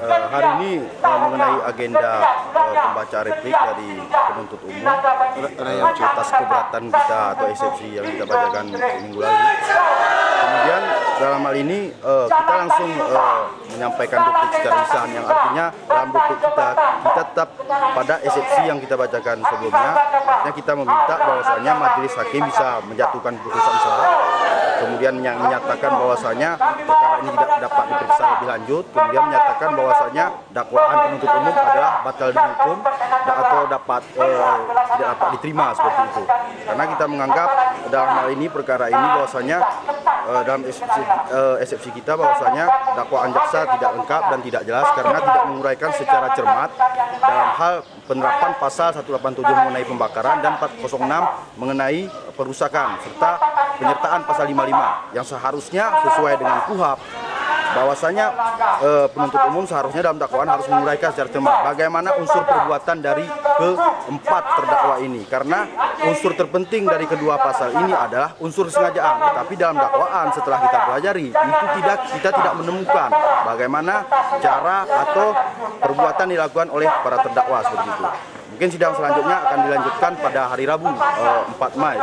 Hari ini mengenai agenda pembaca replik dari penuntut umum atas keberatan kita atau eksepsi yang kita bacakan minggu lalu. Kemudian dalam hal ini kita langsung menyampaikan duplik secara lisan, yang artinya dalam duplik kita tetap pada eksepsi yang kita bacakan sebelumnya. Artinya kita meminta bahwasanya majelis hakim bisa menjatuhkan putusan sah, kemudian menyatakan bahwasanya perkara ini tidak dapat diperiksa lebih lanjut, kemudian menyatakan bahwasanya dakwaan penuntut umum adalah batal demi hukum atau tidak dapat diterima seperti itu. Karena kita menganggap dalam hal ini perkara ini bahwasanya dalam eksepsi kita bahwasanya dakwaan jaksa tidak lengkap dan tidak jelas karena tidak menguraikan secara cermat dalam hal penerapan pasal 187 mengenai pembakaran dan 406 mengenai perusakan serta penyertaan pasal 55 yang seharusnya sesuai dengan KUHP bahwasanya penuntut umum seharusnya dalam dakwaan harus menguraikan secara cermat bagaimana unsur perbuatan dari keempat terdakwa ini, karena unsur terpenting dari kedua pasal ini adalah unsur kesengajaan, tetapi dalam dakwaan setelah kita pelajari itu kita tidak menemukan bagaimana cara atau perbuatan dilakukan oleh para terdakwa seperti itu. Mungkin sidang selanjutnya akan dilanjutkan pada hari Rabu 4 Mei.